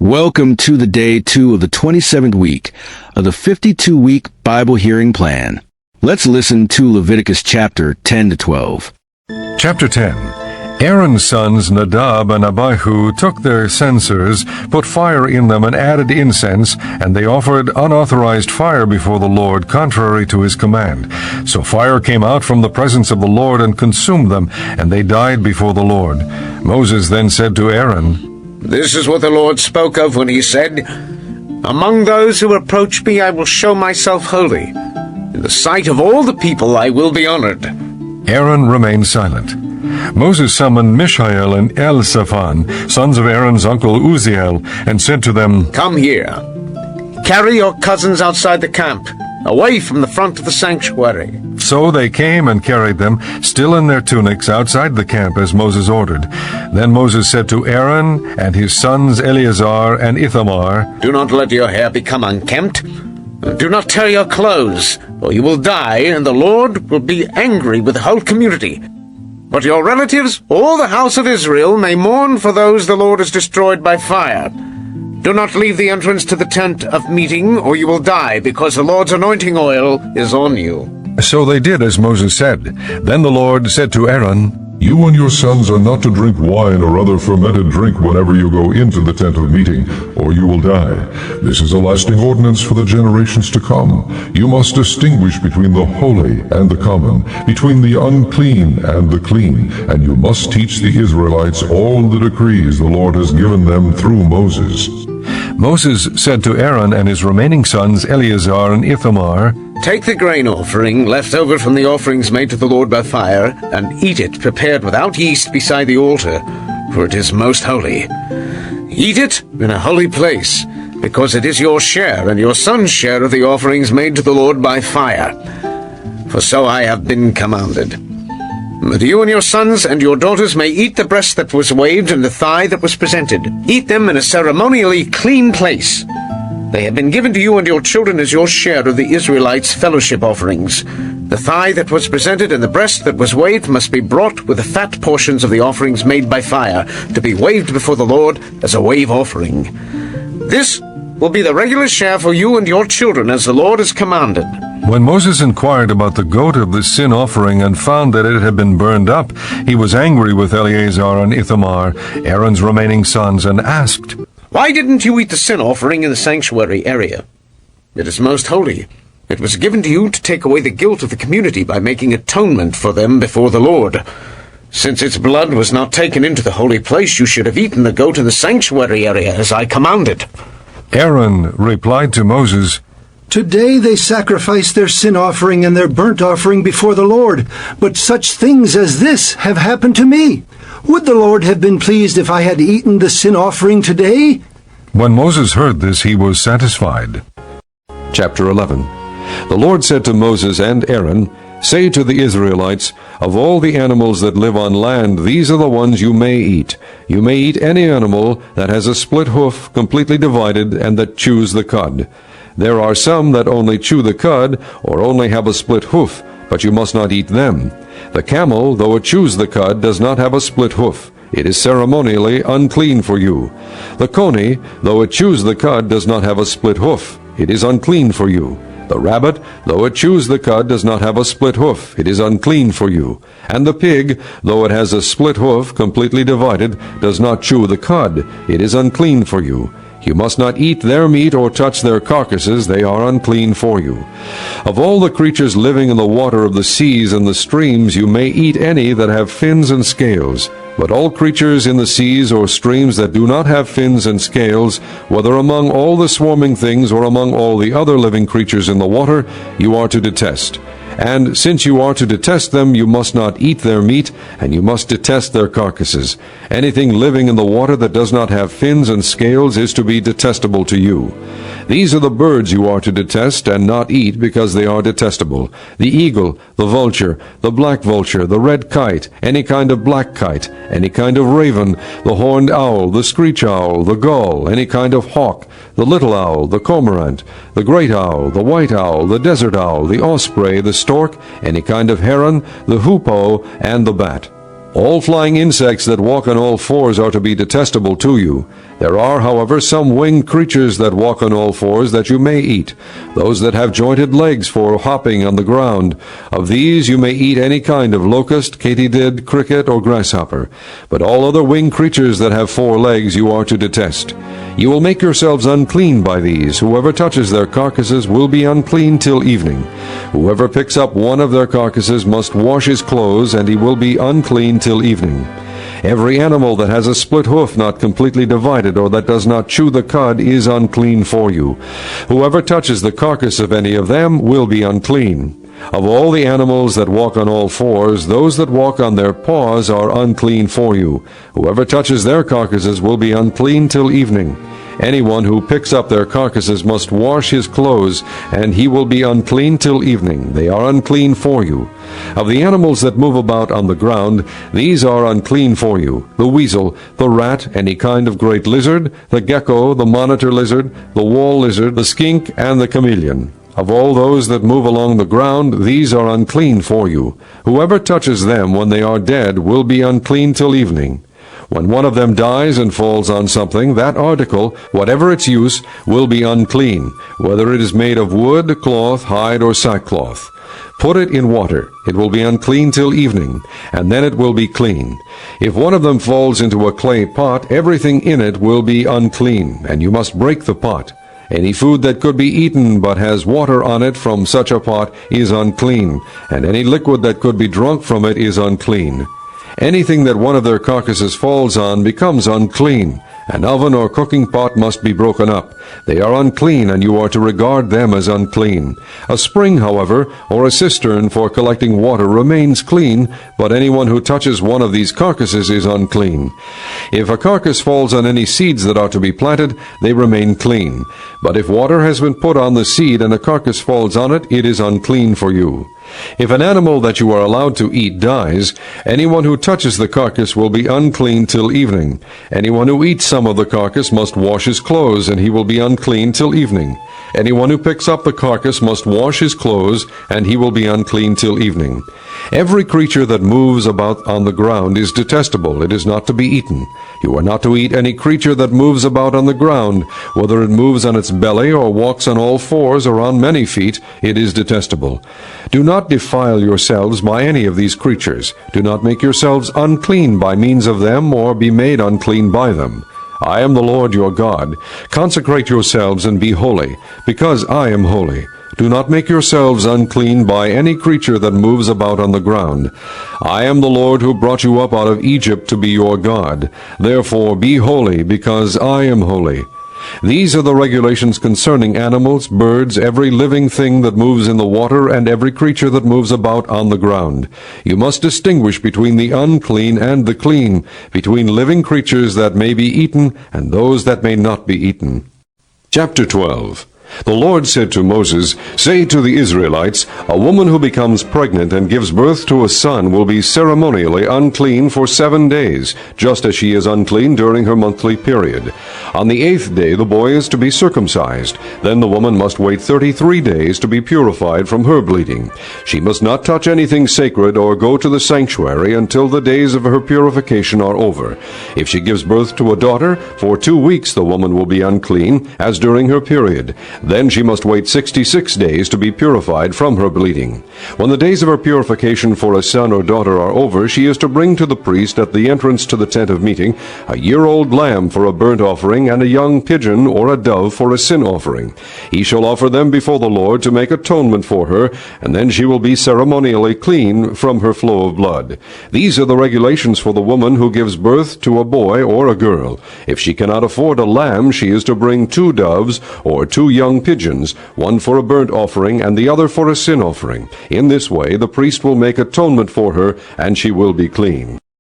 Welcome to the day 2 of the 27th week of the 52-week Bible hearing plan. Let's listen to Leviticus chapter 10 to 12. Chapter 10. Aaron's sons Nadab and Abihu took their censers, put fire in them, and added incense, and they offered unauthorized fire before the Lord, contrary to his command. So fire came out from the presence of the Lord and consumed them, and they died before the Lord. Moses then said to Aaron, "This is what the Lord spoke of when he said, 'Among those who approach me I will show myself holy. In the sight of all the people I will be honored.'" Aaron remained silent. Moses summoned Mishael and Elzaphan, sons of Aaron's uncle Uzziel, and said to them, "Come here. Carry your cousins outside the camp, away from the front of the sanctuary." So they came and carried them, still in their tunics, outside the camp as Moses ordered. Then Moses said to Aaron and his sons Eleazar and Ithamar, "Do not let your hair become unkempt. Do not tear your clothes, or you will die, and the Lord will be angry with the whole community. But your relatives, all the house of Israel, may mourn for those the Lord has destroyed by fire. Do not leave the entrance to the tent of meeting, or you will die, because the Lord's anointing oil is on you." So they did as Moses said. Then the Lord said to Aaron, "You and your sons are not to drink wine or other fermented drink whenever you go into the tent of meeting, or you will die. This is a lasting ordinance for the generations to come. You must distinguish between the holy and the common, between the unclean and the clean, and you must teach the Israelites all the decrees the Lord has given them through Moses." Moses said to Aaron and his remaining sons Eleazar and Ithamar, "Take the grain offering left over from the offerings made to the Lord by fire, and eat it prepared without yeast beside the altar, for it is most holy. Eat it in a holy place, because it is your share and your son's share of the offerings made to the Lord by fire. For so I have been commanded. But you and your sons and your daughters may eat the breast that was waved and the thigh that was presented. Eat them in a ceremonially clean place. They have been given to you and your children as your share of the Israelites' fellowship offerings. The thigh that was presented and the breast that was waved must be brought with the fat portions of the offerings made by fire, to be waved before the Lord as a wave offering. This will be the regular share for you and your children, as the Lord has commanded." When Moses inquired about the goat of the sin offering and found that it had been burned up, he was angry with Eleazar and Ithamar, Aaron's remaining sons, and asked, "Why didn't you eat the sin offering in the sanctuary area? It is most holy. It was given to you to take away the guilt of the community by making atonement for them before the Lord. Since its blood was not taken into the holy place, you should have eaten the goat in the sanctuary area, as I commanded." Aaron replied to Moses, "Today they sacrifice their sin offering and their burnt offering before the Lord, but such things as this have happened to me. Would the Lord have been pleased if I had eaten the sin offering today?" When Moses heard this, he was satisfied. Chapter 11. The Lord said to Moses and Aaron, "Say to the Israelites, of all the animals that live on land, these are the ones you may eat. You may eat any animal that has a split hoof, completely divided, and that chews the cud. There are some that only chew the cud, or only have a split hoof, but you must not eat them. The camel, though it chews the cud, does not have a split hoof. It is ceremonially unclean for you. The coney, though it chews the cud, does not have a split hoof. It is unclean for you. The rabbit, though it chews the cud, does not have a split hoof. It is unclean for you. And the pig, though it has a split hoof, completely divided, does not chew the cud. It is unclean for you. You must not eat their meat or touch their carcasses. They are unclean for you. Of all the creatures living in the water of the seas and the streams, you may eat any that have fins and scales. But all creatures in the seas or streams that do not have fins and scales, whether among all the swarming things or among all the other living creatures in the water, you are to detest. And since you are to detest them, you must not eat their meat, and you must detest their carcasses. Anything living in the water that does not have fins and scales is to be detestable to you. These are the birds you are to detest and not eat, because they are detestable: the eagle, the vulture, the black vulture, the red kite, any kind of black kite, any kind of raven, the horned owl, the screech owl, the gull, any kind of hawk, the little owl, the cormorant, the great owl, the white owl, the desert owl, the osprey, the stork, any kind of heron, the hoopoe, and the bat. All flying insects that walk on all fours are to be detestable to you. There are, however, some winged creatures that walk on all fours that you may eat, those that have jointed legs for hopping on the ground. Of these you may eat any kind of locust, katydid, cricket, or grasshopper. But all other winged creatures that have 4 legs you are to detest. You will make yourselves unclean by these. Whoever touches their carcasses will be unclean till evening. Whoever picks up one of their carcasses must wash his clothes, and he will be unclean till evening. Every animal that has a split hoof not completely divided, or that does not chew the cud, is unclean for you. Whoever touches the carcass of any of them will be unclean. Of all the animals that walk on all fours, those that walk on their paws are unclean for you. Whoever touches their carcasses will be unclean till evening. Anyone who picks up their carcasses must wash his clothes, and he will be unclean till evening. They are unclean for you. Of the animals that move about on the ground, these are unclean for you: the weasel, the rat, any kind of great lizard, the gecko, the monitor lizard, the wall lizard, the skink, and the chameleon. Of all those that move along the ground, these are unclean for you. Whoever touches them when they are dead will be unclean till evening. When one of them dies and falls on something, that article, whatever its use, will be unclean, whether it is made of wood, cloth, hide, or sackcloth. Put it in water. It will be unclean till evening, and then it will be clean. If one of them falls into a clay pot, everything in it will be unclean, and you must break the pot. Any food that could be eaten but has water on it from such a pot is unclean, and any liquid that could be drunk from it is unclean. Anything that one of their carcasses falls on becomes unclean. An oven or cooking pot must be broken up. They are unclean, and you are to regard them as unclean. A spring, however, or a cistern for collecting water remains clean, but anyone who touches one of these carcasses is unclean. If a carcass falls on any seeds that are to be planted, they remain clean. But if water has been put on the seed and a carcass falls on it, it is unclean for you. If an animal that you are allowed to eat dies, anyone who touches the carcass will be unclean till evening. Anyone who eats some of the carcass must wash his clothes, and he will be unclean till evening. Anyone who picks up the carcass must wash his clothes, and he will be unclean till evening. Every creature that moves about on the ground is detestable. It is not to be eaten. You are not to eat any creature that moves about on the ground. Whether it moves on its belly, or walks on all fours, or on many feet, it is detestable. Do not defile yourselves by any of these creatures. Do not make yourselves unclean by means of them, or be made unclean by them. I am the Lord your God. Consecrate yourselves and be holy, because I am holy. Do not make yourselves unclean by any creature that moves about on the ground. I am the Lord who brought you up out of Egypt to be your God. Therefore be holy, because I am holy. These are the regulations concerning animals, birds, every living thing that moves in the water, and every creature that moves about on the ground. You must distinguish between the unclean and the clean, between living creatures that may be eaten and those that may not be eaten. Chapter 12. The Lord said to Moses, "Say to the Israelites, a woman who becomes pregnant and gives birth to a son will be ceremonially unclean for 7 days, just as she is unclean during her monthly period. On the 8th day the boy is to be circumcised. Then the woman must wait 33 days to be purified from her bleeding. She must not touch anything sacred or go to the sanctuary until the days of her purification are over. If she gives birth to a daughter, for 2 weeks the woman will be unclean, as during her period. Then she must wait 66 days to be purified from her bleeding. When the days of her purification for a son or daughter are over, she is to bring to the priest at the entrance to the tent of meeting a year-old lamb for a burnt offering, and a young pigeon or a dove for a sin offering. He shall offer them before the Lord to make atonement for her, and then she will be ceremonially clean from her flow of blood. These are the regulations for the woman who gives birth to a boy or a girl. If she cannot afford a lamb, she is to bring 2 doves or 2 young pigeons, one for a burnt offering and the other for a sin offering. In this way the priest will make atonement for her, and she will be clean.